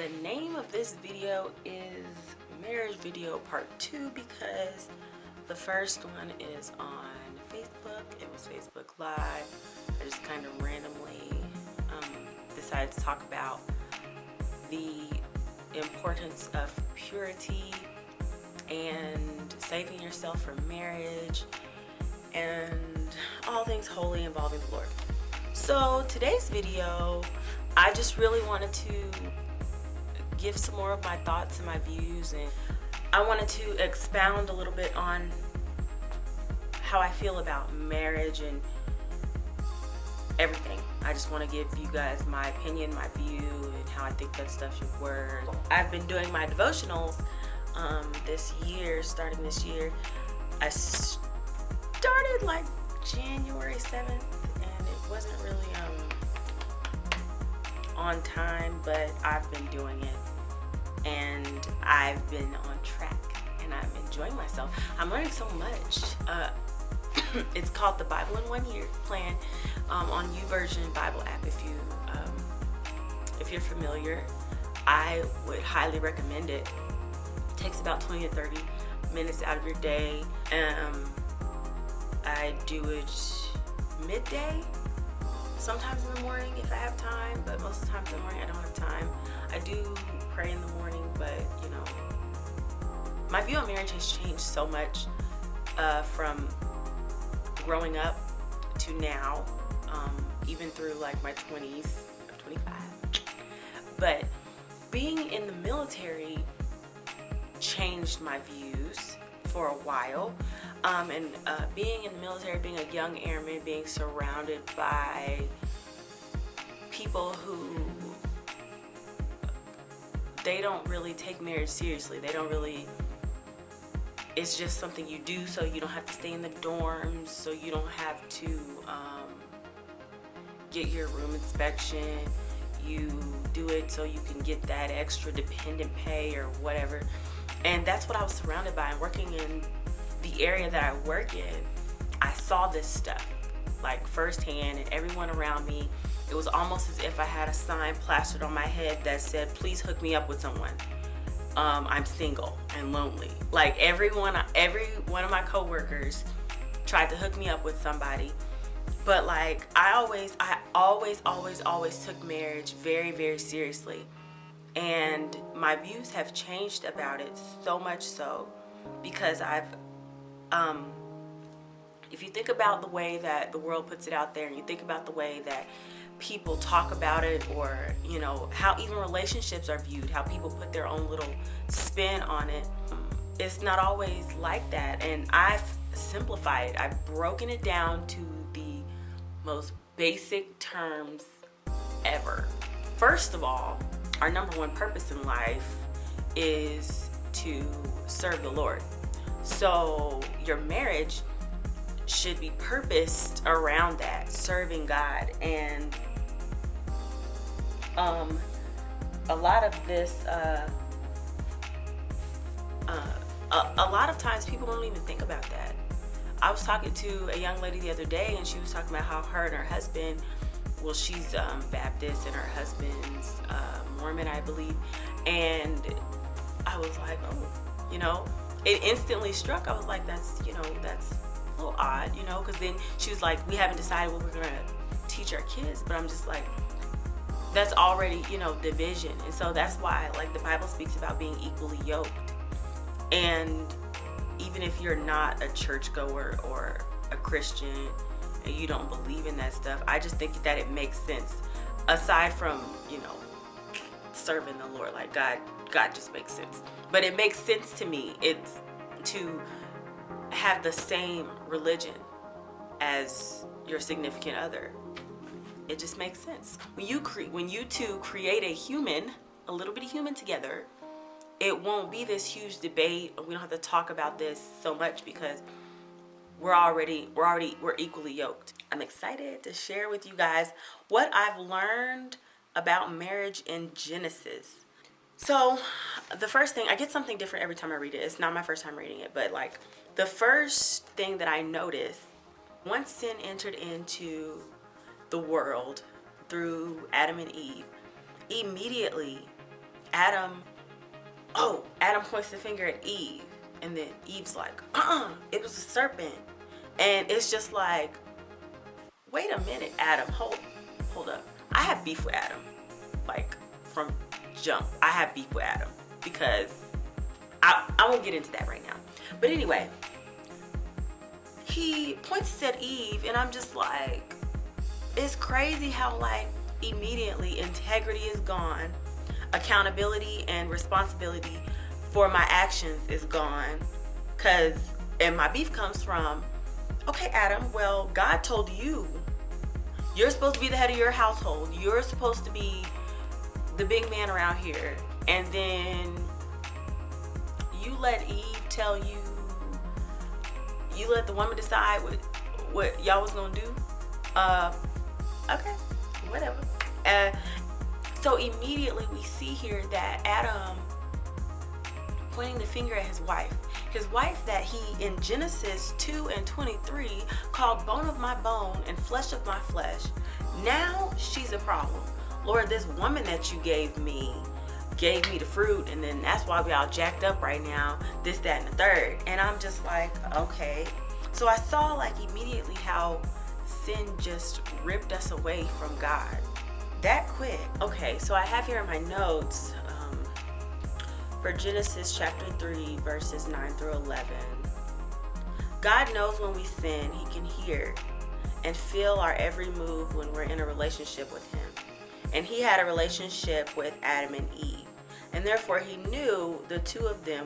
The name of this video is Marriage Video Part 2 because the first one is on Facebook. It was Facebook Live. I just kind of randomly decided to talk about the importance of purity and saving yourself from marriage and all things holy involving the Lord. So today's video, I just really wanted to give some more of my thoughts and my views, and I wanted to expound a little bit on how I feel about marriage and everything. I just want to give you guys my opinion, my view, and how I think that stuff should work. I've been doing my devotionals this year, starting this year. I started like January 7th, and it wasn't really on time, but I've been doing it and I've been on track and I'm enjoying myself. I'm learning so much. It's called the Bible in 1 Year plan on YouVersion Bible app. If you're familiar, I would highly recommend it. It takes about 20 to 30 minutes out of your day. I do it midday, sometimes in the morning if I have time, but most of the times in the morning I don't have time. I do pray in the morning, but you know, my view on marriage has changed so much from growing up to now, even through like my 20s, I'm 25. But being in the military changed my views for a while. Being in the military, being a young airman, being surrounded by people who they don't really take marriage seriously. They don't really, it's just something you do so you don't have to stay in the dorms, so you don't have to get your room inspection. You do it so you can get that extra dependent pay or whatever. And that's what I was surrounded by. And working in the area that I work in, I saw this stuff like firsthand, and everyone around me, it was almost as if I had a sign plastered on my head that said, please hook me up with someone. I'm single and lonely. Like every one of my coworkers tried to hook me up with somebody. But like I always took marriage very, very seriously. And my views have changed about it, so much so because if you think about the way that the world puts it out there, and you think about the way that people talk about it, or you know how even relationships are viewed, how people put their own little spin on it, it's not always like that. And I've simplified it. I've broken it down to the most basic terms ever. First of all, our number one purpose in life is to serve the Lord. So your marriage should be purposed around that, serving God. And a lot of this, a lot of times people don't even think about that. I was talking to a young lady the other day, and she was talking about how her and her husband, well, she's Baptist and her husband's Mormon, I believe. And I was like, oh, you know, it instantly struck. I was like, that's a little odd, you know, because then she was like, we haven't decided what we're going to teach our kids. But I'm just like, that's already, you know, division. And so that's why, like, the Bible speaks about being equally yoked. And even if you're not a churchgoer or a Christian and you don't believe in that stuff, I just think that it makes sense. Aside from, you know, serving the Lord, like God just makes sense. But it makes sense to me. It's to have the same religion as your significant other. It just makes sense. When you two create a little bitty human together, it won't be this huge debate. We don't have to talk about this so much because we're equally yoked. I'm excited to share with you guys what I've learned about marriage in Genesis. So the first thing, I get something different every time I read it. It's not my first time reading it, but like the first thing that I noticed, once sin entered into the world through Adam and Eve, immediately Adam points the finger at Eve, and then Eve's like, it was a serpent. And it's just like, wait a minute, Adam, hold up. I have beef with Adam. Like, from jump, I have beef with Adam, because I won't get into that right now. But anyway, he points at Eve, and I'm just like, it's crazy how, like, immediately integrity is gone, accountability and responsibility for my actions is gone. And my beef comes from, okay, Adam, well, God told you you're supposed to be the head of your household, you're supposed to be the big man around here, and then you let Eve tell you, you let the woman decide what y'all was gonna do. Okay, whatever. So immediately we see here that Adam pointing the finger at his wife that he in Genesis 2:23 called bone of my bone and flesh of my flesh. Now she's a problem. Lord, this woman that you gave me the fruit, and then that's why we all jacked up right now, this, that, and the third. And I'm just like, okay. So I saw, like, immediately how sin just ripped us away from God that quick. Okay, so I have here in my notes for Genesis chapter 3 verses 9 through 11. God knows when we sin. He can hear and feel our every move when we're in a relationship with him. And he had a relationship with Adam and Eve, and therefore he knew the two of them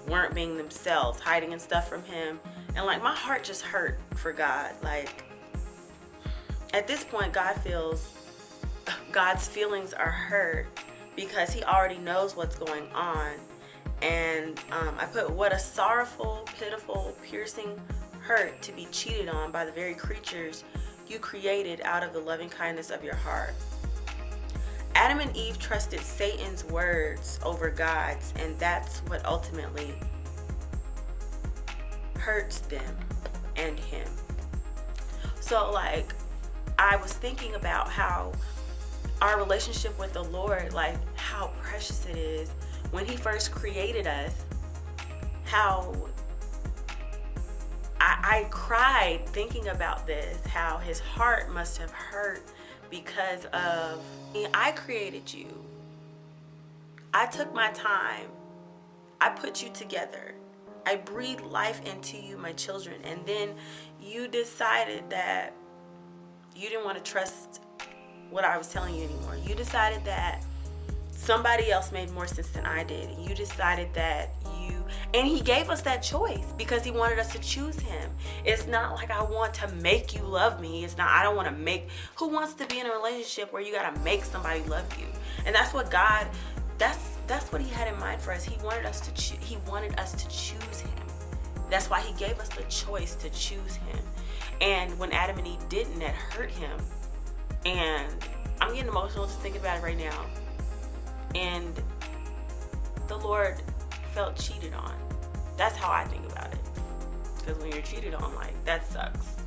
weren't being themselves, hiding and stuff from him. And like, my heart just hurt for God. Like, at this point, God's feelings are hurt because he already knows what's going on. And I put, what a sorrowful, pitiful, piercing hurt to be cheated on by the very creatures you created out of the loving kindness of your heart. Adam and Eve trusted Satan's words over God's, and that's what ultimately hurts them and him. So, like, I was thinking about how our relationship with the Lord, like, how precious it is when he first created us. How I cried thinking about this, how his heart must have hurt because of, I created you. I took my time. I put you together. I breathed life into you, my children. And then you decided that you didn't want to trust what I was telling you anymore. You decided that somebody else made more sense than I did. You decided that and he gave us that choice because he wanted us to choose him. It's not like, I want to make you love me. It's not, I don't want to make, who wants to be in a relationship where you got to make somebody love you? And that's what God, that's what he had in mind for us. He wanted us to choose him. That's why he gave us the choice to choose him. And when Adam and Eve didn't, that hurt him. And I'm getting emotional just thinking about it right now. And the Lord felt cheated on. That's how I think about it. Because when you're cheated on, like, that sucks.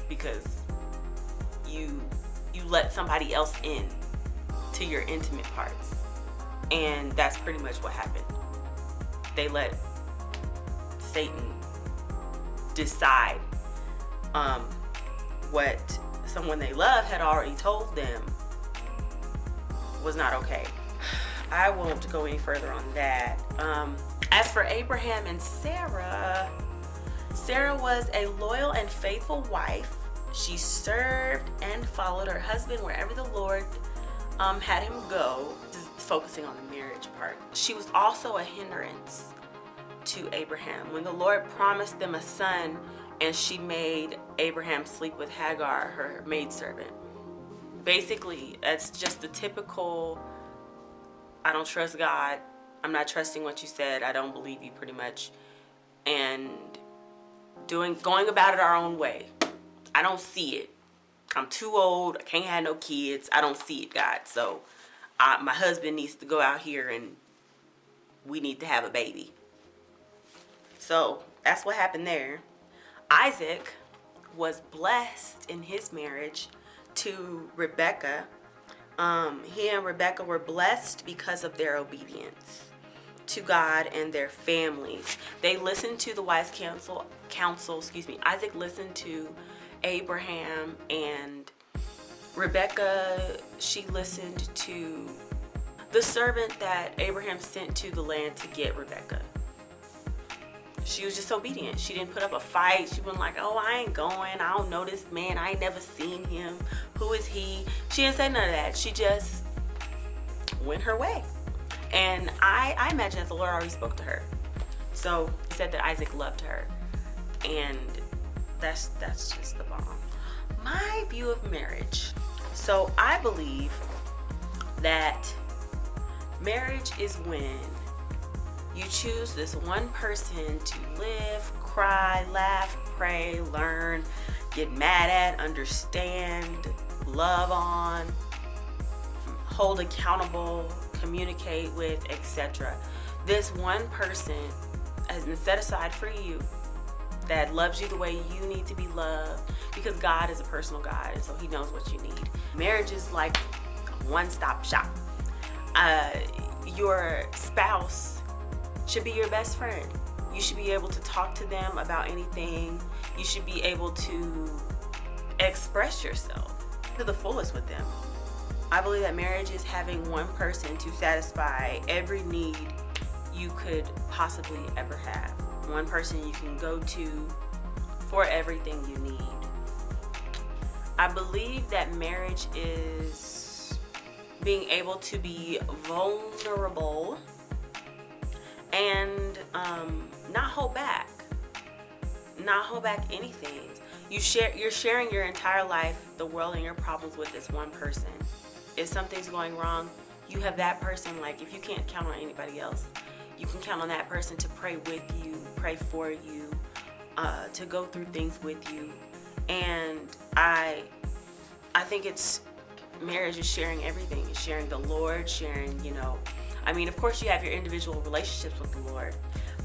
Because you let somebody else in to your intimate parts. And that's pretty much what happened. They let Satan decide what someone they love had already told them was not okay. I won't go any further on that. As for Abraham and Sarah, Sarah was a loyal and faithful wife. She served and followed her husband wherever the Lord had him go, just focusing on the marriage part. She was also a hindrance to Abraham. When the Lord promised them a son, and she made Abraham sleep with Hagar, her maidservant. Basically, that's just the typical, I don't trust God, I'm not trusting what you said, I don't believe you, pretty much. And going about it our own way. I don't see it. I'm too old, I can't have no kids, I don't see it, God. So my husband needs to go out here and we need to have a baby. So that's what happened there. Isaac was blessed in his marriage to Rebecca He and Rebecca were blessed because of their obedience to God and their families. They listened to the wise counsel. Isaac listened to Abraham, and Rebecca, she listened to the servant that Abraham sent to the land to get Rebecca. She was just obedient. She didn't put up a fight. She wasn't like, oh, I ain't going. I don't know this man. I ain't never seen him. Who is he? She didn't say none of that. She just went her way. And I imagine that the Lord already spoke to her. So he said that Isaac loved her. And that's just the bomb. My view of marriage. So I believe that marriage is when you choose this one person to live, cry, laugh, pray, learn, get mad at, understand, love on, hold accountable, communicate with, etc. This one person has been set aside for you that loves you the way you need to be loved, because God is a personal God, and so he knows what you need. Marriage is like a one-stop shop. Your spouse should be your best friend. You should be able to talk to them about anything. You should be able to express yourself to the fullest with them. I believe that marriage is having one person to satisfy every need you could possibly ever have. One person you can go to for everything you need. I believe that marriage is being able to be vulnerable and not hold back anything. You're sharing your entire life, the world, and your problems with this one person. If something's going wrong, you have that person. Like, if you can't count on anybody else, you can count on that person to pray with you, pray for you, to go through things with you. And I think marriage is sharing everything. It's sharing the Lord, sharing, of course you have your individual relationships with the Lord,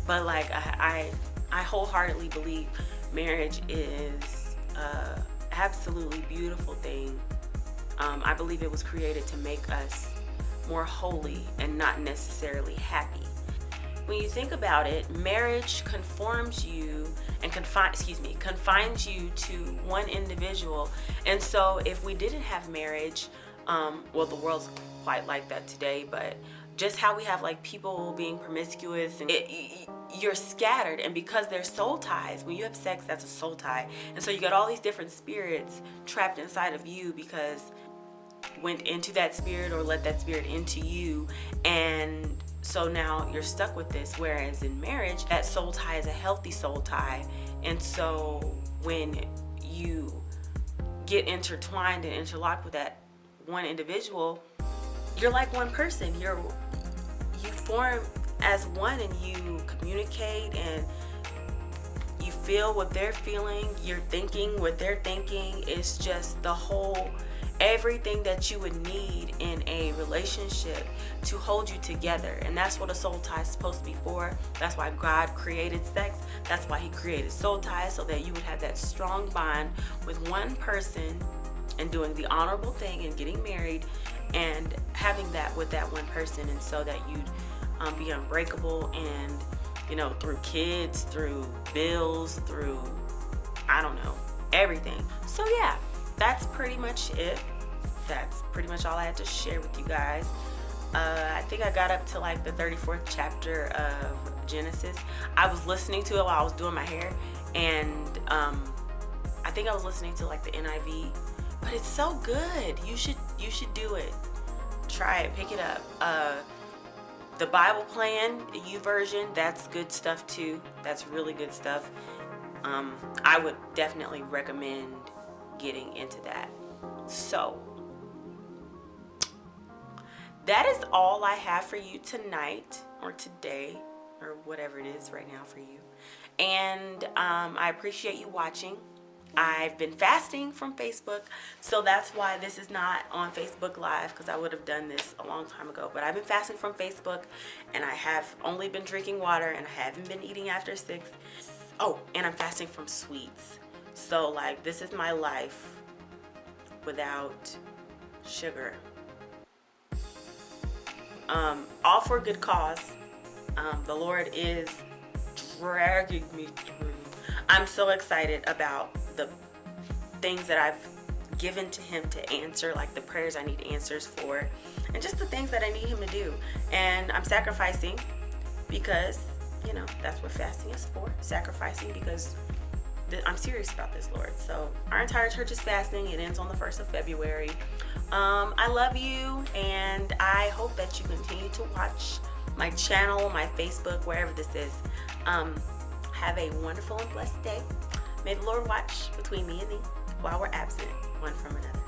but like I wholeheartedly believe marriage is an absolutely beautiful thing. I believe it was created to make us more holy and not necessarily happy. When you think about it, marriage conforms you and confines you to one individual. And so if we didn't have marriage, the world's quite like that today, but just how we have like people being promiscuous, and you're scattered. And because there's soul ties, when you have sex, that's a soul tie. And so you got all these different spirits trapped inside of you because went into that spirit or let that spirit into you. And so now you're stuck with this. Whereas in marriage, that soul tie is a healthy soul tie. And so when you get intertwined and interlocked with that one individual, you're like one person. You form as one, and you communicate, and you feel what they're feeling. You're thinking what they're thinking. It's just the whole, everything that you would need in a relationship to hold you together. And that's what a soul tie is supposed to be for. That's why God created sex. That's why he created soul ties, so that you would have that strong bond with one person and doing the honorable thing and getting married and having that with that one person, and so that you'd be unbreakable, and through kids, through bills, through everything. So yeah, that's pretty much it. That's pretty much all I had to share with you guys. I think I got up to like the 34th chapter of Genesis. I was listening to it while I was doing my hair, and I think I was listening to like the NIV, but it's so good. You should do it. Try it, pick it up. The Bible Plan, the U version, that's good stuff too. That's really good stuff. I would definitely recommend getting into that. So that is all I have for you tonight, or today, or whatever it is right now for you. And I appreciate you watching. I've been fasting from Facebook, so that's why this is not on Facebook Live, because I would have done this a long time ago. But I've been fasting from Facebook, and I have only been drinking water, and I haven't been eating after 6. Oh, and I'm fasting from sweets. So like, this is my life without sugar. all for a good cause. The Lord is dragging me through. I'm so excited about the things that I've given to him to answer, like the prayers I need answers for, and just the things that I need him to do. And I'm sacrificing because, that's what fasting is for. Sacrificing because I'm serious about this, Lord. So our entire church is fasting. It ends on the 1st of February. I love you, and I hope that you continue to watch my channel, my Facebook, wherever this is. Have a wonderful and blessed day. May the Lord watch between me and thee while we're absent one from another.